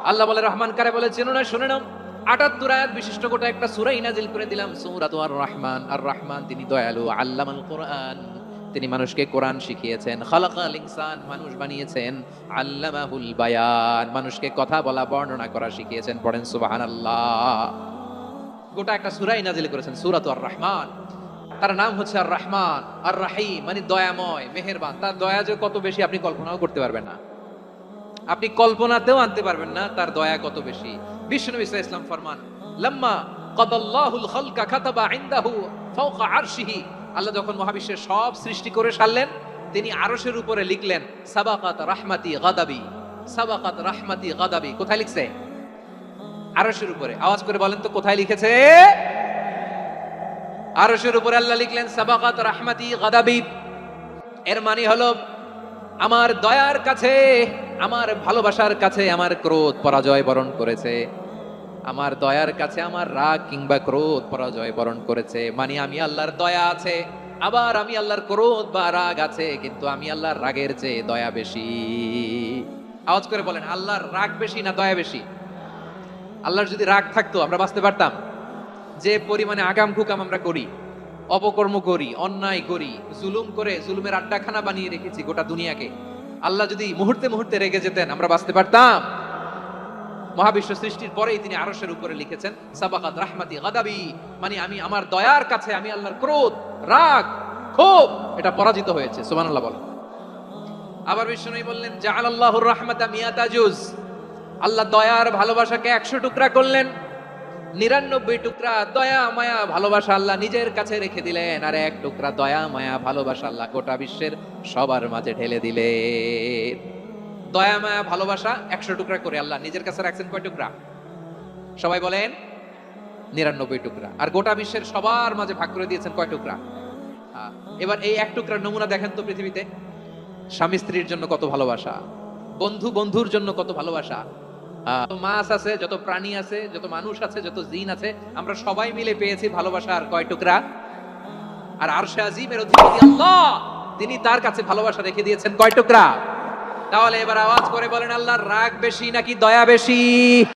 আল্লাহ বলে রহমান কারে বলে চেনো না, শুনে নাও। ৭৮ আয়াত বিশিষ্ট গোটা একটা সূরাই নাজিল করে দিলাম, সূরাতু আর রহমান। আর রহমান তিনি দয়ালু, আল্লামাল কোরআন, তিনি মানুষকে কোরআন শিখিয়েছেন। খালাকাল ইনসান, মানুষ বানিয়েছেন। আল্লামাহুল বায়ান, মানুষকে কথা বলা বর্ণনা করা শিখিয়েছেন। পড়েন সুবহানাল্লাহ। গোটা একটা সূরাই নাজিল করেছেন, সূরাতু আর রহমান। তার নাম হচ্ছে আর রহমান আর রাহিম, মানে দয়াময়, মেহেরবান। তার দয়া যে কত বেশি আপনি কল্পনাও করতে পারবেন না, আপনি কল্পনাতেও আনতে পারবেন না তার দয়া কত বেশি। বিশ্বনবী সাল্লাল্লাহু আলাইহি ওয়াসাল্লাম ফরমান, লাম্মা কাদাল্লাহুল খালকা কাতাবা ইনদাহু ফাওকা আরশিহি, আল্লাহ যখন মহাবিশ্বের সব সৃষ্টি করে সারলেন, তিনি আরশের উপরে লিখলেন সাবাকাত রাহমাতি গাদাবি, সাবাকাত রাহমাতি গাদাবি। কোথায় লিখছে? আরশের উপরে। আওয়াজ করে বলেন তো কোথায় লিখেছে? আরশের উপরে আল্লাহ লিখলেন সাবাকাত রাহমাতি গাদাবি। এর মানে হলো আমার দয়ার কাছে, আমার ভালোবাসার কাছে আমার ক্রোধ পরাজয় বরণ করেছে। আমার দয়ার কাছে আমার রাগ কিংবা ক্রোধ পরাজয় বরণ করেছে। মানে আমি আল্লাহর দয়া আছে, আবার আমি আল্লাহর ক্রোধ বা রাগ আছে, কিন্তু আমি আল্লাহর রাগের চেয়ে দয়া বেশি। আওয়াজ করে বলেন, আল্লাহর রাগ বেশি না দয়া বেশি? আল্লাহর যদি রাগ থাকতো আমরা বাঁচতে পারতাম? যে পরিমাণে আগাম খুকাম আমরা করি, অপকর্ম করি, অন্যায় করি, জুলুম করে জুলুমের আড্ডাখানা বানিয়ে রেখেছি গোটা দুনিয়াকে, আল্লাহ যদি মুহূর্তে মুহূর্তে রেগে যেতেন আমরা বাঁচতে পারতাম? মহাবিশ্ব সৃষ্টির পরেই তিনি আরশের উপরে লিখেছেন সাবাকাত রাহমাতি গাদাবি, মানে আমি আমার দয়ার কাছে আমি আল্লাহর ক্রোধ, রাগ, ক্ষোভ এটা পরাজিত হয়েছে। সুবহানাল্লাহ বলেন। আবার বিষ্ণু বললেন জাআলাল্লাহুর রাহমাতা মিয়াতা জুজ, আল্লাহ দয়ার ভালোবাসাকে ১০০ টুকরা করলেন। ৯৯ টুকরা দয়া মায়া ভালোবাসা আল্লাহ নিজের কাছে রেখে দিলেন, আর ১ টুকরা দয়া মায়া ভালোবাসা আল্লাহ গোটা বিশ্বের সবার মাঝে ঢেলে দিলেন। দয়া মায়া ভালোবাসা ১০০ টুকরা করে আল্লাহ নিজের কাছে রাখছেন কয় টুকরা? সবাই বলেন ৯৯ টুকরা। আর গোটা বিশ্বের সবার মাঝে ভাগ করে দিয়েছেন কয় টুকরা? এবার এই ১ টুকরার নমুনা দেখেন তো পৃথিবীতে। স্বামী স্ত্রীর জন্য কত ভালোবাসা, বন্ধু বন্ধুর জন্য কত ভালোবাসা, মাছ আছে, যত প্রাণী আছে, যত মানুষ আছে, যত জিন আছে, আমরা সবাই মিলে পেয়েছি ভালোবাসার কয় টুকরা? আর আরশে আজিমের অধিপতি আল্লাহ, তিনি তার কাছে ভালোবাসা রেখে দিয়েছেন কয় টুকরা? তাহলে এবার আওয়াজ করে বলেন, আল্লাহর রাগ বেশি নাকি দয়া বেশি?